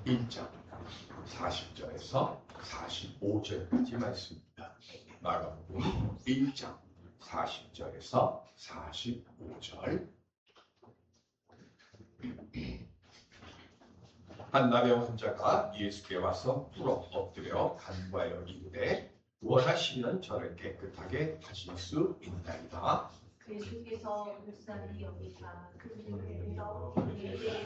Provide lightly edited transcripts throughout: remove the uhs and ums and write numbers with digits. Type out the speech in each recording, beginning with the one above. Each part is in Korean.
1장 40절에서 45절까지 말씀입니다. 마가복음 1장 40절에서 45절. 한 나병 환자가 예수께 와서 꿇어 엎드려 간구하여 이르되 원하시면 저를 깨끗하게 하실 수 있나이다. 예수께서 목사님 여기사 그들에게서 예배에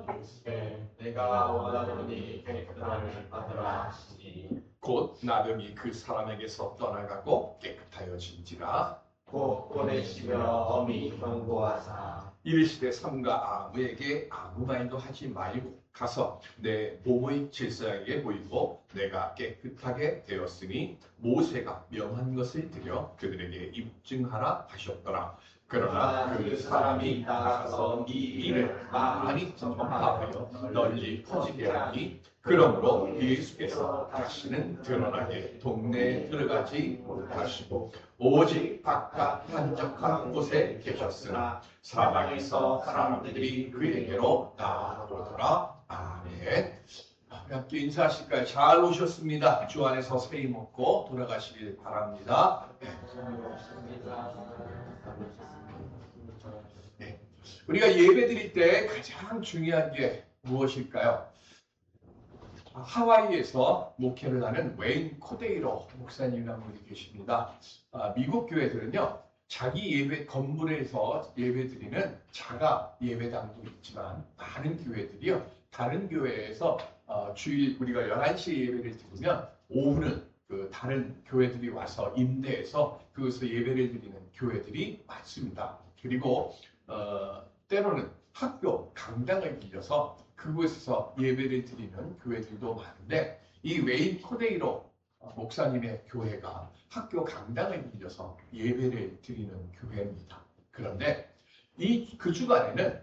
이르시되 내가 원하노니 깨끗함을 받으라 하시니 곧 나병이 그 사람에게서 떠나가고 깨끗하여진지라. 곧 보내시며 엄히 경고하사 이르시되 삼가 아무에게 아무 말도 하지 말고 가서 내 몸의 제사장에게 보이고 내가 깨끗하게 되었으니 모세가 명한 것을 드려 그들에게 입증하라 하셨더라. 그러나 그 사람이 나가서 이 일을 많이 전파하여 널리 퍼지게 하니 그러므로 예수께서 다시는 드러나게 동네에 들어가지 못하시고 오직 바깥 한적한 곳에 계셨으나 사방에서 사람들이 그에게로 나아오더라. 아멘. 함께 인사하실까요? 잘 오셨습니다. 주 안에서 새해 먹고 돌아가시길 바랍니다. 네. 우리가 예배 드릴 때 가장 중요한 게 무엇일까요? 하와이에서 목회를 하는 웨인 코데이로 목사님이라는 분이 계십니다. 미국 교회들은요, 자기 예배 건물에서 예배 드리는 자가 예배당도 있지만 많은 교회들이요, 다른 교회에서 주일 우리가 11시에 예배를 드리면 오후는 그 다른 교회들이 와서 임대해서 그것을 예배를 드리는 교회들이 많습니다. 그리고 때로는 학교 강당을 빌려서 그곳에서 예배를 드리는 교회들도 많은데 이 웨인 코데이로 목사님의 교회가 학교 강당을 빌려서 예배를 드리는 교회입니다. 그런데 그 주간에는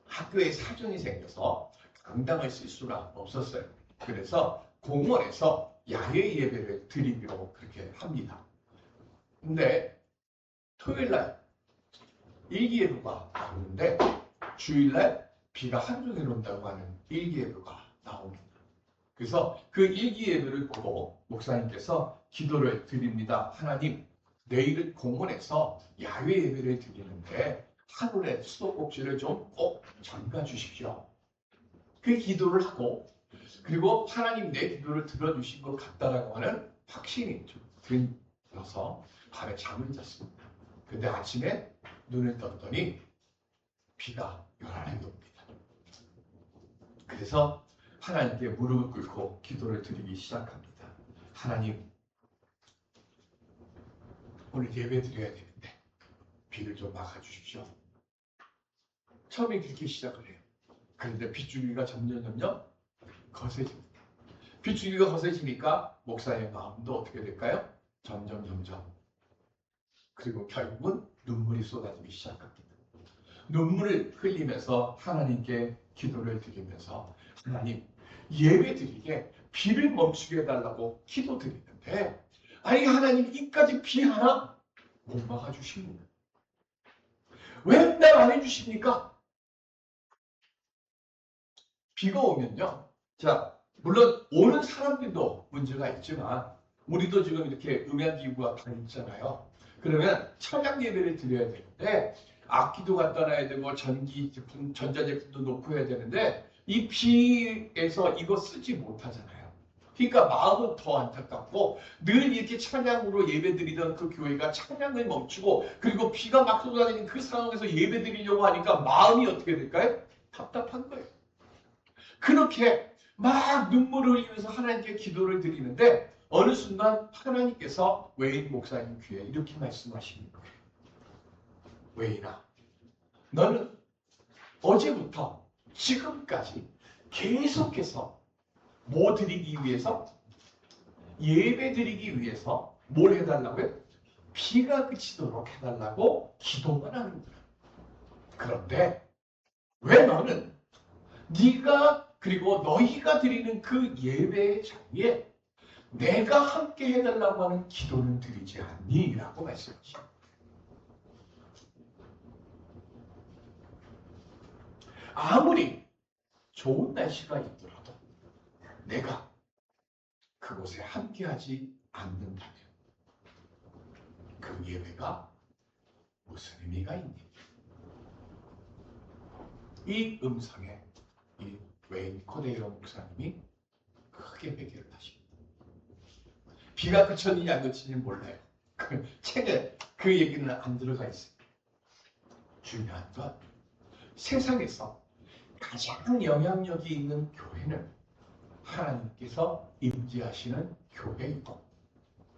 학교에 사정이 생겨서 강당을 쓸 수가 없었어요. 그래서 공원에서 야외 예배를 드리기로 그렇게 합니다. 근데 토요일날 일기예보가 나오는데 주일날 비가 하루 종일 온다고 하는 일기예보가 나옵니다. 그래서 그 일기예보를 보고 목사님께서 기도를 드립니다. 하나님, 내일은 공원에서 야외 예배를 드리는데 하늘의 수도꼭지를 좀 꼭 잠가 주십시오. 그 기도를 하고 그리고 하나님 내 기도를 들어주신 것 같다라고 하는 확신이 좀 들어서 밤에 잠을 잤습니다. 근데 아침에 눈을 떴더니 비가 요란하게 옵니다. 그래서 하나님께 무릎을 꿇고 기도를 드리기 시작합니다. 하나님, 오늘 예배 드려야 되는데 비를 좀 막아주십시오. 처음에 그렇게 시작을 해요. 그런데 빗줄기가 점점 거세집니다. 빗줄기가 거세지니까 목사의 마음도 어떻게 될까요? 점점 그리고 결국은 눈물이 쏟아지기 시작합니다. 눈물을 흘리면서 하나님께 기도를 드리면서 하나님, 예배 드리게 비를 멈추게 해달라고 기도 드리는데 아니 하나님 이까지 비 하나 못 막아주십니다. 왜 날 안 해주십니까? 비가 오면요, 자 물론 오는 사람들도 문제가 있지만 우리도 지금 이렇게 음향기구가 다 있잖아요. 그러면 찬양 예배를 드려야 되는데 악기도 갖다 놔야 되고 전기제품, 전자제품도 놓고 해야 되는데 이 비에서 이거 쓰지 못하잖아요. 그러니까 마음은 더 안타깝고 늘 이렇게 찬양으로 예배드리던 그 교회가 찬양을 멈추고 그리고 비가 막 쏟아지는 그 상황에서 예배드리려고 하니까 마음이 어떻게 될까요? 답답한 거예요. 그렇게 막 눈물을 흘리면서 하나님께 기도를 드리는데 어느 순간 하나님께서 웨인 목사님 귀에 이렇게 말씀하시는 거예요. 웨인아, 너는 어제부터 지금까지 계속해서 뭐 드리기 위해서? 예배 드리기 위해서 뭘 해달라고요? 비가 그치도록 해달라고 기도만 하는 거야. 그런데 왜 너는 네가 그리고 너희가 드리는 그 예배의 자리에 내가 함께 해달라고 하는 기도는 드리지 않니? 라고 말씀하십니다. 아무리 좋은 날씨가 있더라도 내가 그곳에 함께하지 않는다면 그 예배가 무슨 의미가 있니? 이 음성에 이 웨인 코데이로 목사님이 크게 회개를 하십니다. 비가 그쳤느냐 안 그쳤는지 몰라요. 그 책에 그 얘기는 안 들어가 있어요. 중요한 건 세상에서 가장 영향력이 있는 교회는 하나님께서 임재하시는 교회이고,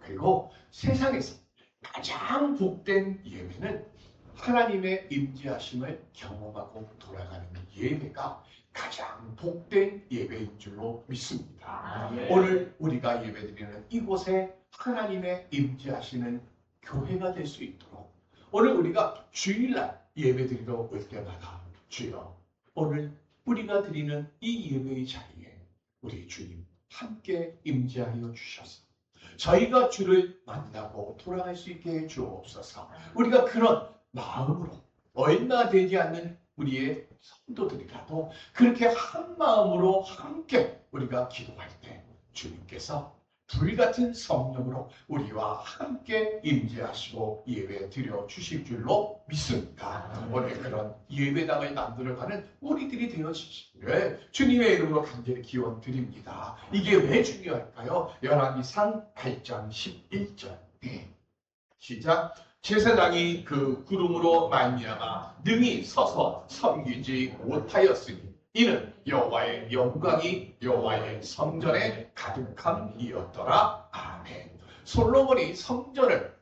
그리고 세상에서 가장 복된 예배는 하나님의 임재하심을 경험하고 돌아가는 예배가 가장 복된 예배인 줄로 믿습니다. 오늘 우리가 예배드리는 이곳에 하나님의 임재하시는 교회가 될 수 있도록 오늘 우리가 주일날 예배드리러 올 때마다 주여 오늘 우리가 드리는 이 예배의 자리에 우리 주님 함께 임재하여 주셔서 저희가 주를 만나고 돌아갈 수 있게 해 주옵소서. 우리가 그런 마음으로 얼마 되지 않는 우리의 성도들이라도 그렇게 한 마음으로 함께 우리가 기도할 때 주님께서 불같은 성령으로 우리와 함께 임재하시고 예배 드려 주실 줄로 믿습니다. 오늘 그런 예배당을 만들어가는 우리들이 되어주시기를 주님의 이름으로 간절히 기원 드립니다. 이게 왜 중요할까요? 열왕기상 8장 11절 시작. 제사장이 그 구름으로 말미암아 능히 서서 섬기지 못하였으니 이는 여호와의 영광이 여호와의 성전에 가득함이었더라. 아멘. 솔로몬이 성전을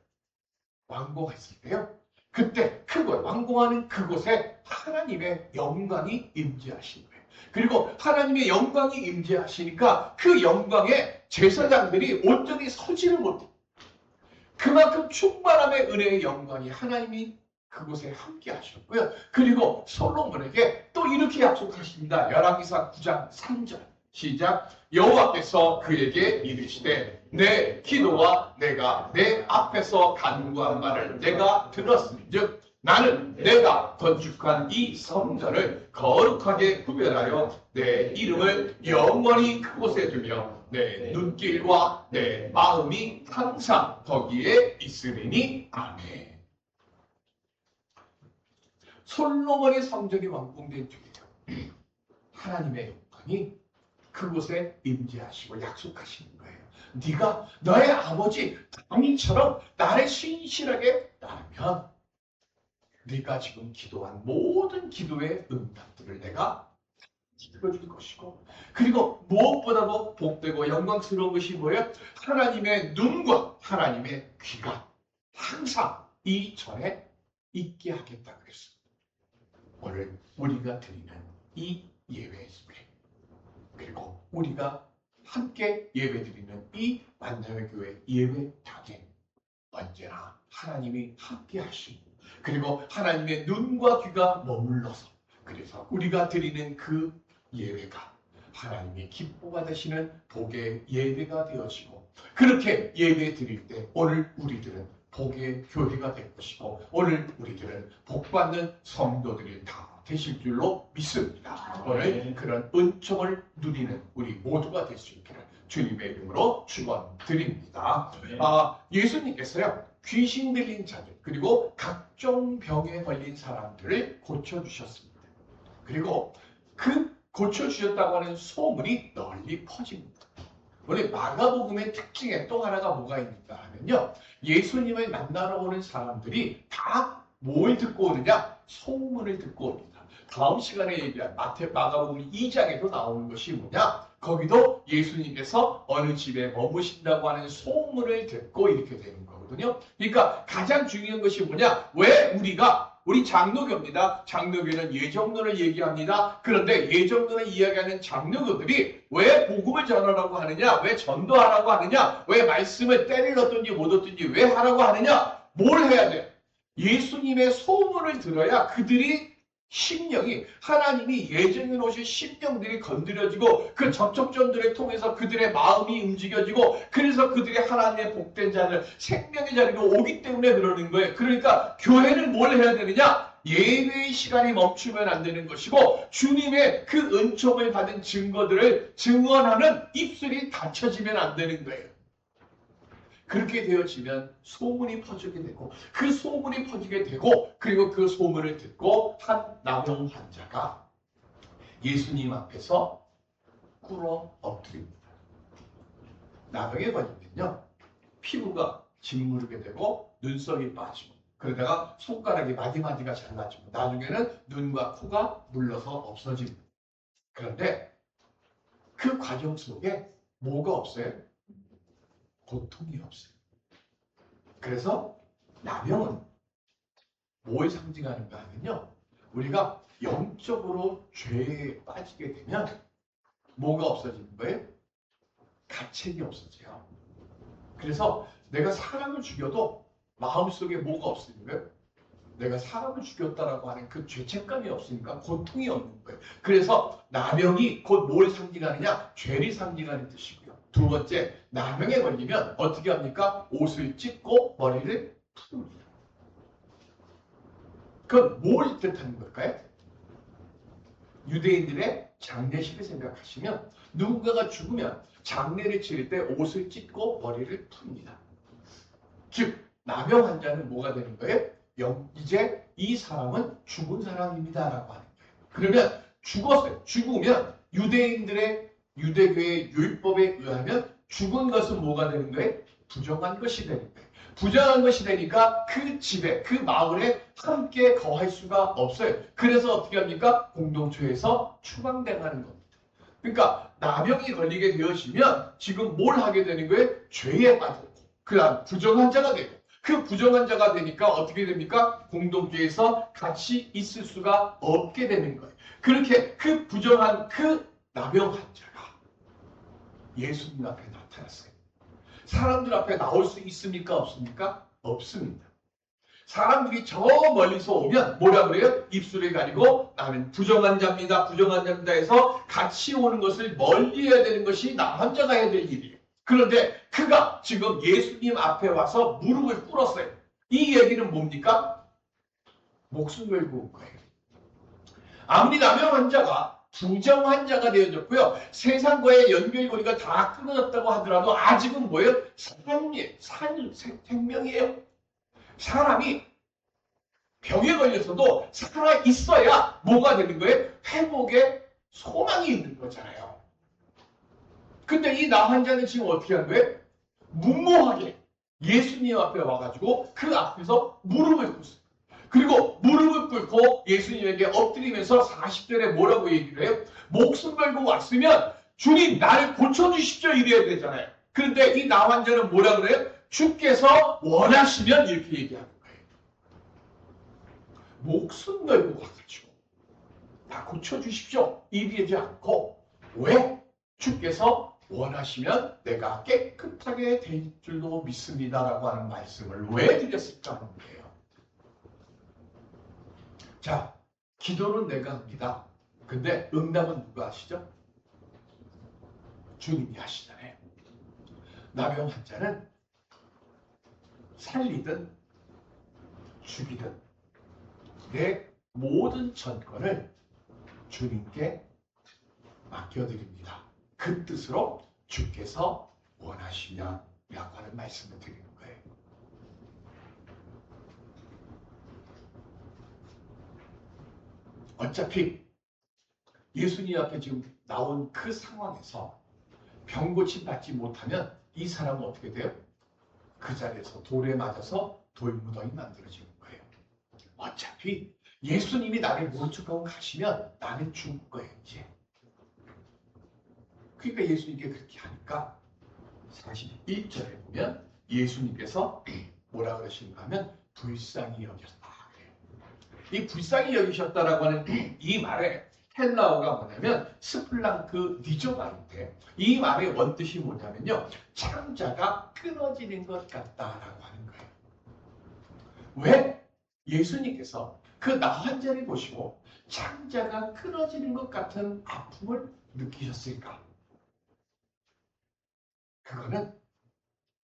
완공했을 때요, 그때 그곳 완공하는 그곳에 하나님의 영광이 임재하신 거예요. 그리고 하나님의 영광이 임재하시니까 그 영광에 제사장들이 온전히 서지를 못해. 그만큼 충만함의 은혜의 영광이 하나님이 그곳에 함께 하셨고요. 그리고 솔로몬에게 또 이렇게 약속하십니다. 열왕기상 9장 3절 시작. 여호와께서 그에게 이르시되 내 기도와 내가 내 앞에서 간구한 말을 내가 들었은즉 나는 내가 건축한 이 성전을 거룩하게 구별하여 내 이름을 영원히 그곳에 두며 내 눈길과 내 마음이 항상 거기에 있으리니. 아멘. 솔로몬의 성전이 완공된 뒤에요, 하나님의 영광이 그곳에 임재하시고 약속하시는 거예요. 네가 너의 아버지 다윗처럼 나를 신실하게 따르면 네가 지금 기도한 모든 기도의 응답들을 내가 들어줄 것이고, 그리고 무엇보다도 복되고 영광스러운 것이 뭐예요? 하나님의 눈과 하나님의 귀가 항상 이 전에 있게 하겠다 그랬습니다. 오늘 우리가 드리는 이 예배 그리고 우리가 함께 예배드리는 이 만남의 교회 예배당에 언제나 하나님이 함께 하시고, 그리고 하나님의 눈과 귀가 머물러서, 그래서 우리가 드리는 그 예배가 하나님이 기뻐 받으시는 복의 예배가 되어지고, 그렇게 예배 드릴 때 오늘 우리들은 복의 교회가 될 것이고, 오늘 우리들은 복받는 성도들이 다 되실 줄로 믿습니다. 오늘 그런 은총을 누리는 우리 모두가 될 수 있기를 주님의 이름으로 축원드립니다. 예수님께서요, 귀신 들린 자들 그리고 각종 병에 걸린 사람들을 고쳐주셨습니다. 그리고 그 고쳐주셨다고 하는 소문이 널리 퍼집니다. 원래 마가복음의 특징에 또 하나가 뭐가 있는가 하면요, 예수님을 만나러 오는 사람들이 다 뭘 듣고 오느냐? 소문을 듣고 옵니다. 다음 시간에 얘기한 마가복음 2장에도 나오는 것이 뭐냐? 거기도 예수님께서 어느 집에 머무신다고 하는 소문을 듣고 이렇게 되는 거거든요. 그러니까 가장 중요한 것이 뭐냐? 왜 우리 장로교입니다. 장로교는 예정론을 얘기합니다. 그런데 예정론을 이야기하는 장로교들이 왜 복음을 전하라고 하느냐? 왜 전도하라고 하느냐? 왜 말씀을 때를 얻든지 못 얻든지 왜 하라고 하느냐? 뭘 해야 돼? 예수님의 소문을 들어야 그들이 심령이, 하나님이 예정해 놓으신 심령들이 건드려지고 그 접촉점들을 통해서 그들의 마음이 움직여지고, 그래서 그들이 하나님의 복된 자를 생명의 자리로 오기 때문에 그러는 거예요. 그러니까 교회는 뭘 해야 되느냐? 예배의 시간이 멈추면 안 되는 것이고 주님의 그 은총을 받은 증거들을 증언하는 입술이 닫혀지면 안 되는 거예요. 그렇게 되어지면 소문이 퍼지게 되고 그 소문이 퍼지게 되고 그리고 그 소문을 듣고 한 나병 환자가 예수님 앞에서 꿇어 엎드립니다. 나병에 걸리면요 피부가 짓무르게 되고 눈썹이 빠지고 그러다가 손가락이 마디마디가 잘라지고 나중에는 눈과 코가 물러서 없어집니다. 그런데 그 과정 속에 뭐가 없어요? 고통이 없어요. 그래서 나병은 뭘 상징하는가 하면요. 우리가 영적으로 죄에 빠지게 되면 뭐가 없어지는 거예요? 가책이 없어져요. 그래서 내가 사람을 죽여도 마음속에 뭐가 없어지는 거예요? 내가 사람을 죽였다라고 하는 그 죄책감이 없으니까 고통이 없는 거예요. 그래서 나병이 곧 뭘 상징하느냐? 죄를 상징하는 뜻이고요. 두 번째, 나병에 걸리면 어떻게 합니까? 옷을 찢고 머리를 풉니다. 그건 뭘 뜻하는 걸까요? 유대인들의 장례식을 생각하시면 누군가가 죽으면 장례를 치를 때 옷을 찢고 머리를 풉니다. 즉, 나병 환자는 뭐가 되는 거예요? 이제 이 사람은 죽은 사람입니다 라고 하는 거예요. 그러면 죽었어요. 죽으면 유대교의 율법에 의하면 죽은 것은 뭐가 되는 거예요? 부정한 것이 되는 거예요. 부정한 것이 되니까 그 집에, 그 마을에 함께 거할 수가 없어요. 그래서 어떻게 합니까? 공동체에서 추방당하는 겁니다. 그러니까 나병이 걸리게 되어지면 지금 뭘 하게 되는 거예요? 죄에 빠졌고 그 다음 부정한 자가 되고 그 부정한 자가 되니까 어떻게 됩니까? 공동체에서 같이 있을 수가 없게 되는 거예요. 그렇게 그 부정한 그 나병 환자가 예수님 앞에 나타났어요. 사람들 앞에 나올 수 있습니까? 없습니까? 없습니다. 사람들이 저 멀리서 오면 뭐라 그래요? 입술을 가리고 나는 부정한 자입니다. 부정한 자입니다 해서 같이 오는 것을 멀리 해야 되는 것이 나 환자가 해야 될 일이에요. 그런데 그가 지금 예수님 앞에 와서 무릎을 꿇었어요. 이 얘기는 뭡니까? 목숨 걸고 온 거예요. 아무리 나병 환자가 부정 환자가 되어졌고요. 세상과의 연결고리가 다 끊어졌다고 하더라도 아직은 뭐예요? 생명이에요. 사람이 병에 걸려서도 살아 있어야 뭐가 되는 거예요? 회복의 소망이 있는 거잖아요. 근데 이 나 환자는 지금 어떻게 한 거예요? 무모하게 예수님 앞에 와가지고 그 앞에서 무릎을 꿇었어요. 그리고 무릎을 꿇고 예수님에게 엎드리면서 40절에 뭐라고 얘기를 해요? 목숨 걸고 왔으면 주님 나를 고쳐주십시오 이래야 되잖아요. 그런데 이 나 환자는 뭐라 그래요? 주께서 원하시면 이렇게 얘기하는 거예요. 목숨 걸고 와가지고 나 고쳐주십시오 이러지 않고 왜? 주께서 원하시면 내가 깨끗하게 될 줄로 믿습니다라고 하는 말씀을 왜 드렸을까 하는 거예요. 자, 기도는 내가 합니다. 근데 응답은 누가 하시죠? 주님이 하시잖아요. 나병 환자는 살리든 죽이든 내 모든 전권을 주님께 맡겨드립니다. 그 뜻으로 주께서 원하시면 라고 하는 말씀을 드리는 거예요. 어차피 예수님 앞에 지금 나온 그 상황에서 병고침 받지 못하면 이 사람은 어떻게 돼요? 그 자리에서 돌에 맞아서 돌무덤이 만들어지는 거예요. 어차피 예수님이 나를 모른 척하고 가시면 나는 죽을 거예요 이제. 그러니까 예수님께 그렇게 하니까 41절에 보면 예수님께서 뭐라 그러시는가 하면 불쌍히 여겼다. 이 불쌍히 여기셨다라고 하는 이 말에 헬라어가 뭐냐면 스플랑크 니조가인데 이 말의 원뜻이 뭐냐면요. 창자가 끊어지는 것 같다라고 하는 거예요. 왜? 예수님께서 그 나 환자를 보시고 창자가 끊어지는 것 같은 아픔을 느끼셨을까? 그거는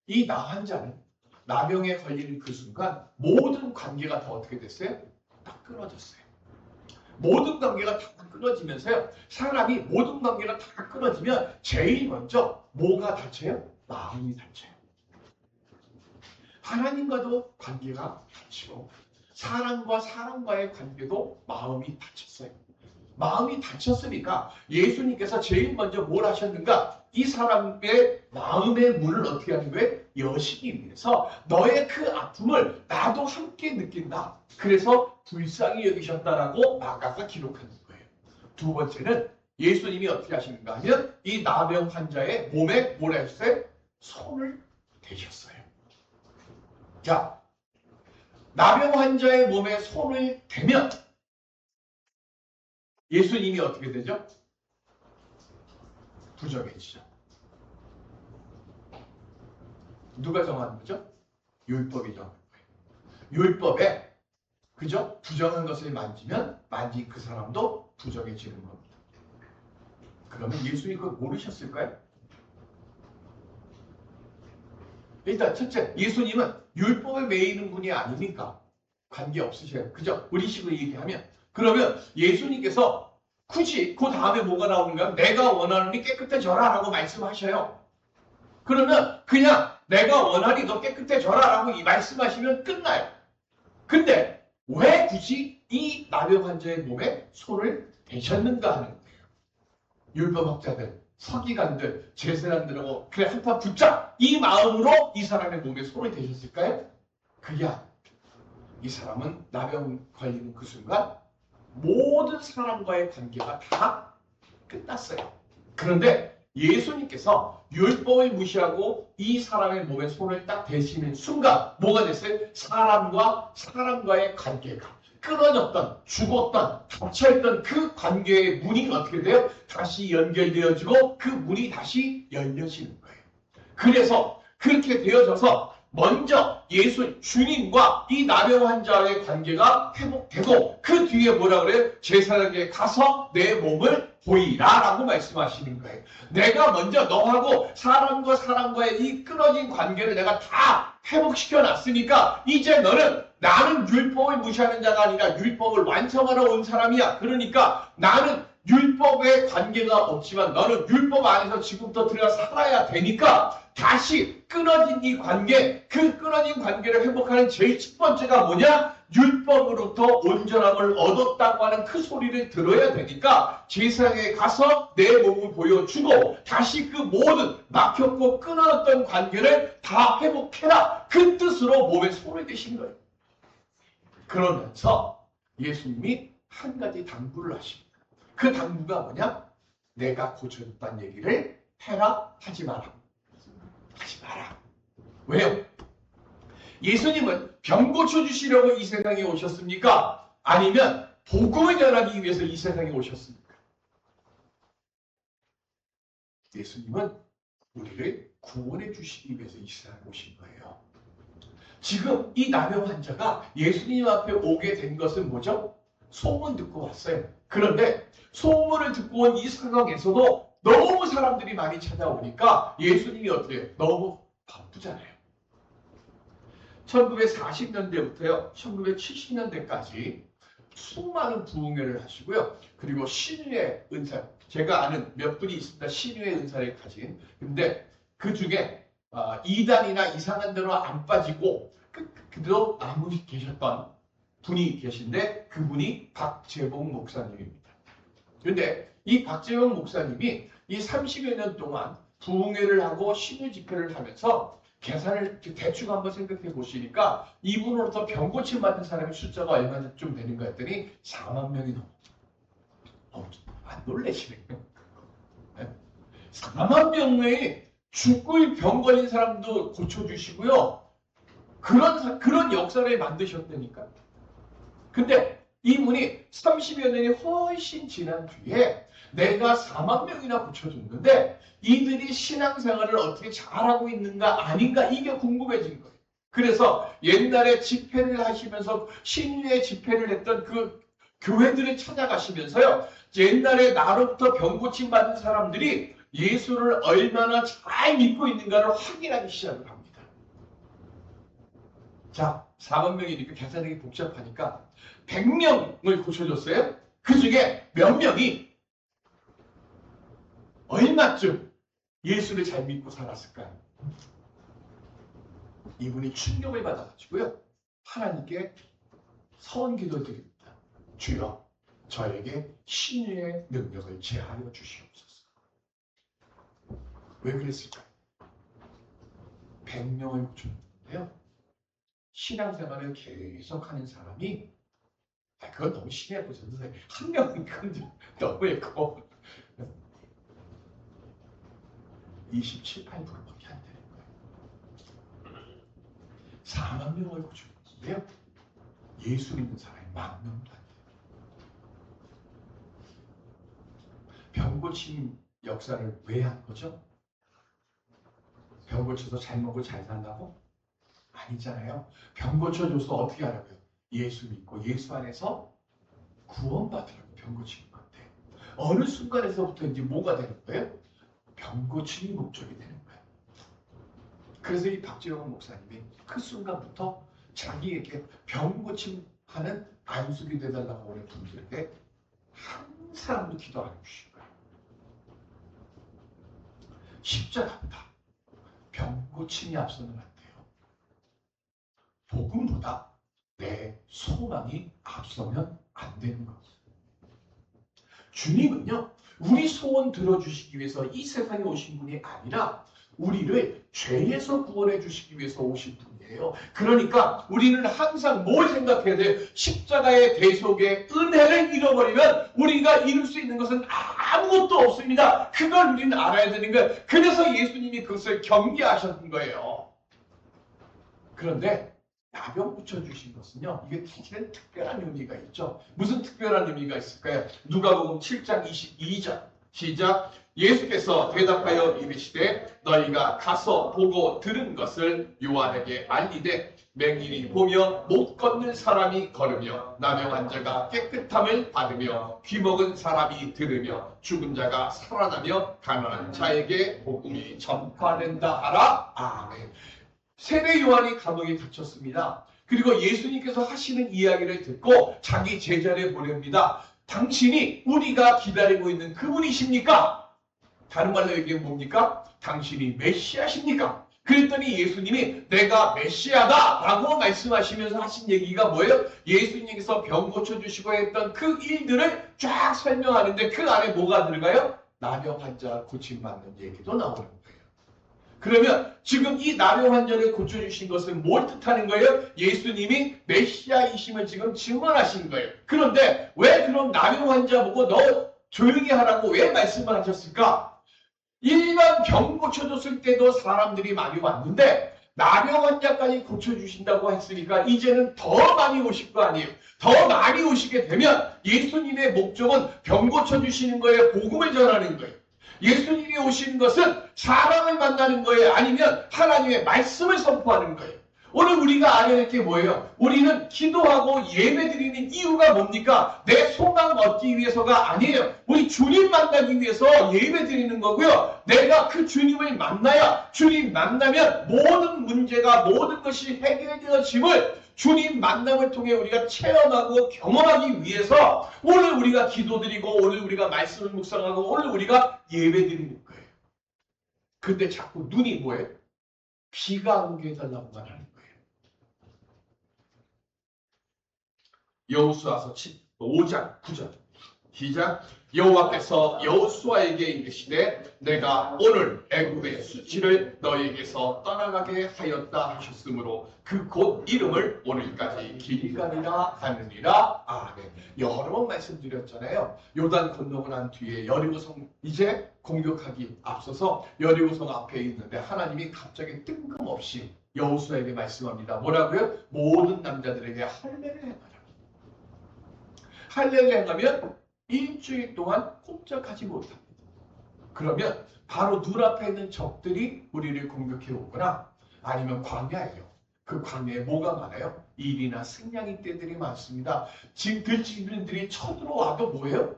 이 나 환자는 나병에 걸리는 그 순간 모든 관계가 다 어떻게 됐어요? 딱 끊어졌어요. 모든 관계가 다 끊어지면서요. 사람이 모든 관계가 다 끊어지면 제일 먼저 뭐가 닫혀요? 마음이 닫혀요. 하나님과도 관계가 닫히고 사람과 사람과의 관계도 마음이 닫혔어요. 마음이 닫혔으니까 예수님께서 제일 먼저 뭘 하셨는가? 이 사람의 마음의 문을 어떻게 하는 거예요? 여시기 위해서 너의 그 아픔을 나도 함께 느낀다. 그래서 불쌍히 여기셨다라고 마가가 기록하는 거예요. 두 번째는 예수님이 어떻게 하시는가 하면 이 나병 환자의 몸에 뭐라 했어요? 손을 대셨어요. 자, 나병 환자의 몸에 손을 대면 예수님이 어떻게 되죠? 부정해지죠. 누가 정하는 거죠? 율법이 정하는 거예요. 율법에 그죠? 부정한 것을 만지면 만진 그 사람도 부정해지는 겁니다. 그러면 예수님이 그걸 모르셨을까요? 일단 첫째, 예수님은 율법에 매이는 분이 아니니까 관계없으셔요. 그죠? 우리 식으로 얘기하면. 그러면 예수님께서 굳이 그 다음에 뭐가 나오는가? 내가 원하노니 깨끗해져라 라고 말씀하셔요. 그러면 그냥 내가 원하니 너 깨끗해져라 라고 이 말씀하시면 끝나요. 근데 왜 굳이 이 나병 환자의 몸에 손을 대셨는가 하는 거예요. 율법학자들, 서기관들, 제사장들하고 그래 한판 붙자 이 마음으로 이 사람의 몸에 손을 대셨을까요? 그게 아닙니다. 이 사람은 나병 걸리는 그 순간 모든 사람과의 관계가 다 끝났어요. 그런데 예수님께서 율법을 무시하고 이 사람의 몸에 손을 딱 대시는 순간 뭐가 됐어요? 사람과 사람과의 관계가 끊어졌던, 죽었던, 닫혀있던 그 관계의 문이 어떻게 돼요? 다시 연결되어지고 그 문이 다시 열려지는 거예요. 그래서 그렇게 되어져서 먼저 예수 주님과 이 나병 환자의 관계가 회복되고 그 뒤에 뭐라 그래요? 제사장에게 가서 내 몸을 보이라 라고 말씀하시는 거예요. 내가 먼저 너하고 사람과 사람과의 이 끊어진 관계를 내가 다 회복시켜 놨으니까 이제 너는 나는 율법을 무시하는 자가 아니라 율법을 완성하러 온 사람이야. 그러니까 나는 율법의 관계가 없지만 너는 율법 안에서 지금부터 들어가 살아야 되니까 다시 끊어진 이 관계, 그 끊어진 관계를 회복하는 제일 첫 번째가 뭐냐? 율법으로부터 온전함을 얻었다고 하는 그 소리를 들어야 되니까 제사장에 가서 내 몸을 보여주고 다시 그 모든 막혔고 끊어졌던 관계를 다 회복해라. 그 뜻으로 몸에 손을 대신 거예요. 그러면서 예수님이 한 가지 당부를 하십니다. 그 당부가 뭐냐? 내가 고쳐줬다는 얘기를 해라, 하지 마라. 하지 마라. 왜요? 예수님은 병 고쳐주시려고 이 세상에 오셨습니까? 아니면 복음을 전하기 위해서 이 세상에 오셨습니까? 예수님은 우리를 구원해 주시기 위해서 이 세상에 오신 거예요. 지금 이 나병 환자가 예수님 앞에 오게 된 것은 뭐죠? 소문 듣고 왔어요. 그런데 소문을 듣고 온 이 상황에서도 너무 사람들이 많이 찾아오니까 예수님이 어떻게 해요? 너무 바쁘잖아요. 1940년대부터요, 1970년대까지 수많은 부흥회를 하시고요. 그리고 신유의 은사, 제가 아는 몇 분이 있습니다. 신유의 은사를 가진. 근데 그 중에 이단이나 이상한 데로 안 빠지고 그대로 남으시 계셨던 분이 계신데 그분이 박재봉 목사님입니다. 그런데 이 박재봉 목사님이 이 30여 년 동안 부흥회를 하고 신유 집회를 하면서 계산을 대충 한번 생각해 보시니까 이분으로부터 병 고침 받은 사람의 숫자가 얼마나 좀 되는가 했더니 4만 명이 넘었죠. 안 놀라시네요. 4만 명의 죽을 병 걸린 사람도 고쳐주시고요. 그런 역사를 만드셨다니까. 근데 이분이 30여 년이 훨씬 지난 뒤에 내가 4만 명이나 고쳐줬는데 이들이 신앙생활을 어떻게 잘하고 있는가 아닌가 이게 궁금해진 거예요. 그래서 옛날에 집회를 하시면서 신유의 집회를 했던 그 교회들을 찾아가시면서요. 옛날에 나로부터 병 고침 받은 사람들이 예수를 얼마나 잘 믿고 있는가를 확인하기 시작을 합니다. 자, 4만 명이니까 계산하기 복잡하니까 100명을 고쳐줬어요. 그 중에 몇 명이 얼마쯤 예수를 잘 믿고 살았을까요? 이분이 충격을 받아가지고요. 하나님께 서원 기도드립니다. 주여, 저에게 신유의 능력을 제하여 주시옵소서. 왜 그랬을까요? 100명을 고쳤는데요. 신앙생활을 계속하는 사람이 그건 너무 심하고 선생님 한 명은 그건 좀 너무했고 27, 8%밖에 안 되는 거예요. 4만 명을 고쳤는데요. 예수 믿는 사람이 10,000명도 안 돼요. 병 고침 역사를 왜 한 거죠? 병 고쳐서 잘 먹고 잘 산다고? 아니잖아요. 병 고쳐줘서 어떻게 하라고요? 예수 믿고 예수 안에서 구원받으라고 병 고치는 건데 어느 순간에서부터 이제 뭐가 되는 거예요? 병 고침이 목적이 되는 거예요. 그래서 이 박재영 목사님이 그 순간부터 자기에게 병 고침하는 안수기 되달라고 오는 분들에게 한 사람도 기도 안 해주신 거예요. 십자가보다 병 고침이 앞서는 안 돼요. 복음보다 내 소망이 앞서면 안 되는 거예요. 주님은요, 우리 소원 들어주시기 위해서 이 세상에 오신 분이 아니라 우리를 죄에서 구원해 주시기 위해서 오신 분이에요. 그러니까 우리는 항상 뭘 생각해야 돼요? 십자가의 대속의 은혜를 잃어버리면 우리가 이룰 수 있는 것은 아무것도 없습니다. 그걸 우리는 알아야 되는 거예요. 그래서 예수님이 그것을 경계하셨던 거예요. 그런데 나병 붙여주신 것은요, 이게 사실은 특별한 의미가 있죠. 무슨 특별한 의미가 있을까요? 누가복음 7장 22절 시작. 예수께서 대답하여 이르시되 너희가 가서 보고 들은 것을 요한에게 알리되 맹인이 보며 못 걷는 사람이 걸으며 나병 환자가 깨끗함을 받으며 귀먹은 사람이 들으며 죽은 자가 살아나며 가난한 자에게 복음이 전파된다 하라. 아멘. 세례 요한이 감옥에 갇혔습니다. 그리고 예수님께서 하시는 이야기를 듣고 자기 제자를 보냅니다. 당신이 우리가 기다리고 있는 그분이십니까? 다른 말로 얘기하면 뭡니까? 당신이 메시아십니까? 그랬더니 예수님이 내가 메시아다 라고 말씀하시면서 하신 얘기가 뭐예요? 예수님께서 병 고쳐주시고 했던 그 일들을 쫙 설명하는데 그 안에 뭐가 들어가요? 나병 환자 고침받는 얘기도 나오는 거예요. 그러면 지금 이 나병 환자를 고쳐주신 것은 뭘 뜻하는 거예요? 예수님이 메시아이심을 지금 증언하신 거예요. 그런데 왜 그런 나병 환자 보고 너 조용히 하라고 왜 말씀을 하셨을까? 일반 병 고쳐줬을 때도 사람들이 많이 왔는데 나병 환자까지 고쳐주신다고 했으니까 이제는 더 많이 오실 거 아니에요. 더 많이 오시게 되면 예수님의 목적은 병 고쳐주시는 거예요? 복음을 전하는 거예요? 예수님이 오신 것은 사람을 만나는 거예요? 아니면 하나님의 말씀을 선포하는 거예요? 오늘 우리가 알아야 할 게 뭐예요? 우리는 기도하고 예배드리는 이유가 뭡니까? 내 소망 얻기 위해서가 아니에요. 우리 주님 만나기 위해서 예배드리는 거고요. 내가 그 주님을 만나야 주님 만나면 모든 문제가 모든 것이 해결되어짐을 주님 만남을 통해 우리가 체험하고 경험하기 위해서 오늘 우리가 기도드리고 오늘 우리가 말씀을 묵상하고 오늘 우리가 예배드리는 거예요. 근데 자꾸 눈이 뭐예요? 비가 오게 해달라고만 하는 거예요. 여호수아서 5장 9절 시작. 여호와께서 여호수아에게 이르시되 내가 오늘 애굽의 수치를 너희에게서 떠나가게 하였다 하셨으므로 그 곧 이름을 오늘까지 길갈이라 하느니라. 아멘. 여러 번 말씀드렸잖아요. 요단 건너고 난 뒤에 여리고성 이제 공격하기 앞서서 여리고성 앞에 있는데 하나님이 갑자기 뜬금없이 여호수아에게 말씀합니다. 뭐라고요? 모든 남자들에게 할례를 행하라. 할례를 행하면 일주일 동안 꼼짝하지 못합니다. 그러면 바로 눈앞에 있는 적들이 우리를 공격해 오거나 아니면 광야예요. 그 광야에 뭐가 많아요? 일이나 승냥이 떼들이 많습니다. 지금 들짐승들이 쳐들어와도 뭐예요?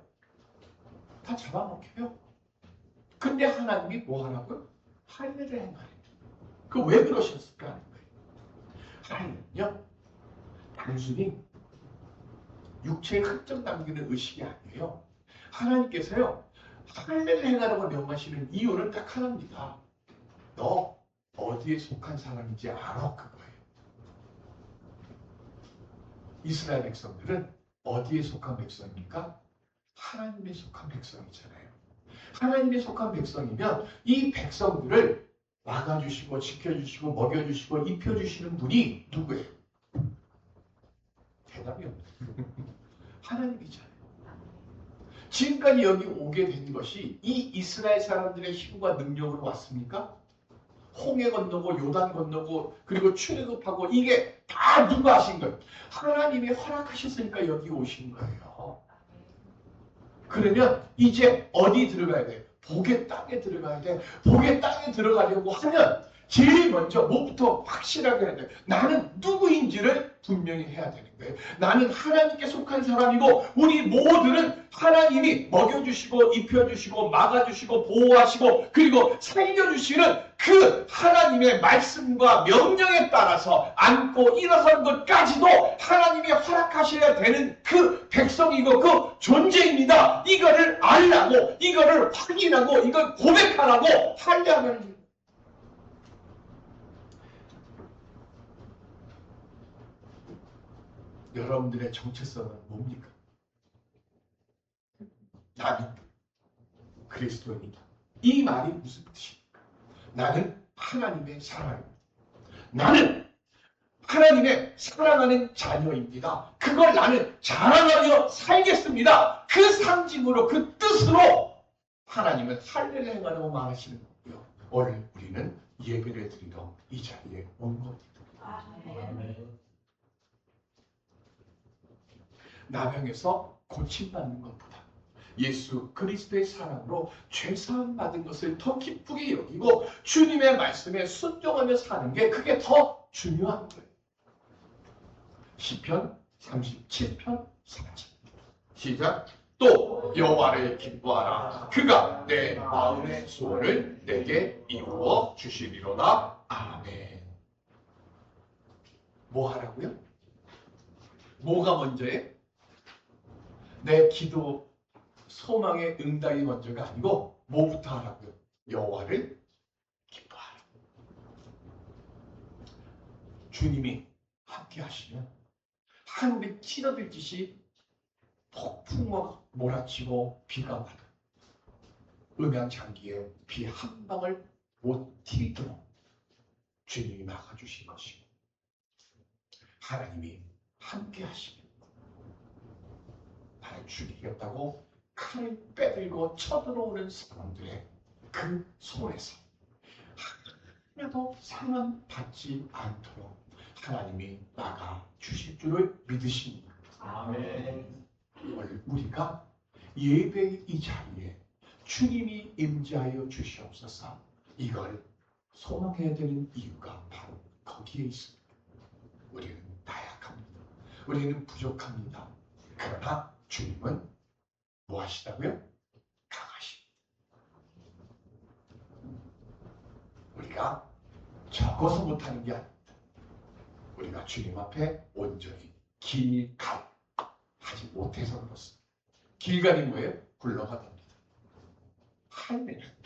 다 잡아먹혀요. 근데 하나님이 뭐 하라고요? 할례를 행하래요. 그 왜 그러셨을까 하는 거예요. 하나님은요, 단순히 육체에 흠점 남기는 의식이 아니에요. 하나님께서요, 할례를 행하라고 명하시는 이유는 딱 하나입니다. 너 어디에 속한 사람인지 알아, 그거예요. 이스라엘 백성들은 어디에 속한 백성입니까? 하나님에 속한 백성이잖아요. 하나님에 속한 백성이면 이 백성들을 막아주시고 지켜주시고 먹여주시고 입혀주시는 분이 누구예요? 대답이 없네요. 하나님이잖아요. 지금까지 여기 오게 된 것이 이 이스라엘 사람들의 힘과 능력으로 왔습니까? 홍해 건너고 요단 건너고 그리고 출애굽하고 이게 다 누가 하신 거예요? 하나님이 허락하셨으니까 여기 오신 거예요. 그러면 이제 어디 들어가야 돼? 복의 땅에 들어가야 돼. 복의 땅에 들어가려고 하면 제일 먼저 뭐부터 확실하게 해야 돼. 나는 누구인지를 분명히 해야 되는 거예요. 나는 하나님께 속한 사람이고 우리 모두는 하나님이 먹여주시고 입혀주시고 막아주시고 보호하시고 그리고 살려주시는 그 하나님의 말씀과 명령에 따라서 안고 일어서는 것까지도 하나님이 허락하셔야 되는 그 백성이고 그 존재입니다. 이거를 알라고 이거를 확인하고 이걸 고백하라고 하려면 여러분들의 정체성은 뭡니까? 나는 그리스도인이다. 이 말이 무슨 뜻입니까? 나는 하나님의 사랑입니다. 나는 하나님의 사랑하는 자녀입니다. 그걸 나는 자랑하며 살겠습니다. 그 상징으로 그 뜻으로 하나님은 할례를 행하라고 말하시는 거고요. 오늘 우리는 예배를 드리러 이 자리에 온 겁니다. 아멘. 나병에서 고침받는 것보다 예수 그리스도의 사랑으로 죄사함 받은 것을 더 기쁘게 여기고 주님의 말씀에 순종하며 사는 게 그게 더 중요한 거예요. 시편 37편 4절 시작. 또 여호와를 기뻐하라. 그가 내 마음의 소원을 내게 이루어 주시리로다. 아멘. 뭐 하라고요? 뭐가 먼저예요? 내 기도 소망의 응답이 먼저가 아니고 뭐부터 하라고요? 여호와를 기뻐하라. 주님이 함께 하시면 하늘이 찢어질듯이 폭풍과 몰아치고 비가 와도 음양장기에 비 한 방울 못 튀도록 주님이 막아주신 것이고 하나님이 함께 하시면 나를 죽이겠다고 칼을 빼들고 쳐들어오는 사람들의 그 손에서 하나도 상한 받지 않도록 하나님이 막아 주실 줄을 믿으십니다. 아멘. 오늘 우리가 예배의 이 자리에 주님이 임재하여 주시옵소서. 이걸 소망해야 되는 이유가 바로 거기에 있습니다. 우리는 나약합니다. 우리는 부족합니다. 그러나 주님은 뭐 하시다고요? 강하십니다. 우리가 적어서 못하는 게 아닙니다. 우리가 주님 앞에 온전히 길갈 하지 못해서 그렇습니다. 길갈이 뭐예요? 굴러가답니다. 할례는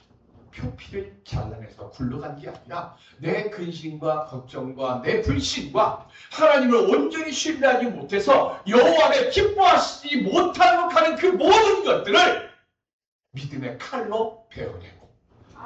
표피를 잘라내서 굴러간 게 아니라 내 근심과 걱정과 내 불신과 하나님을 온전히 신뢰하지 못해서 여호와를 기뻐하시지 못하도록 하는 그 모든 것들을 믿음의 칼로 베어내고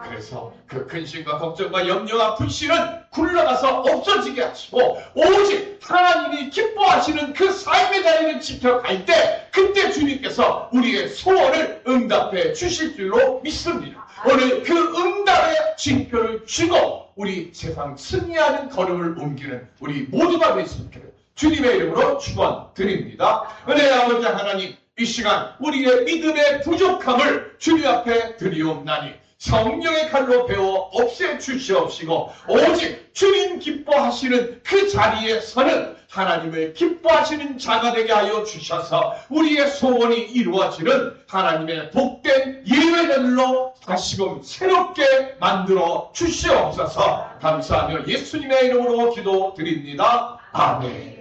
그래서 그 근심과 걱정과 염려와 불신은 굴러가서 없어지게 하시고 오직 하나님이 기뻐하시는 그 삶의 자리를 지켜갈 때 그때 주님께서 우리의 소원을 응답해 주실 줄로 믿습니다. 오늘 그 응답의 징표를 쥐고 우리 세상 승리하는 걸음을 옮기는 우리 모두가 될 수 있기를 주님의 이름으로 축원드립니다. 은혜의 아버지 하나님, 이 시간 우리의 믿음의 부족함을 주님 앞에 드리옵나니 성령의 칼로 베어 없애 주시옵시고 오직 주님 기뻐하시는 그 자리에서는 하나님을 기뻐하시는 자가 되게 하여 주셔서 우리의 소원이 이루어지는 하나님의 복된 예외들로 다시금 새롭게 만들어 주시옵소서. 감사하며 예수님의 이름으로 기도드립니다. 아멘.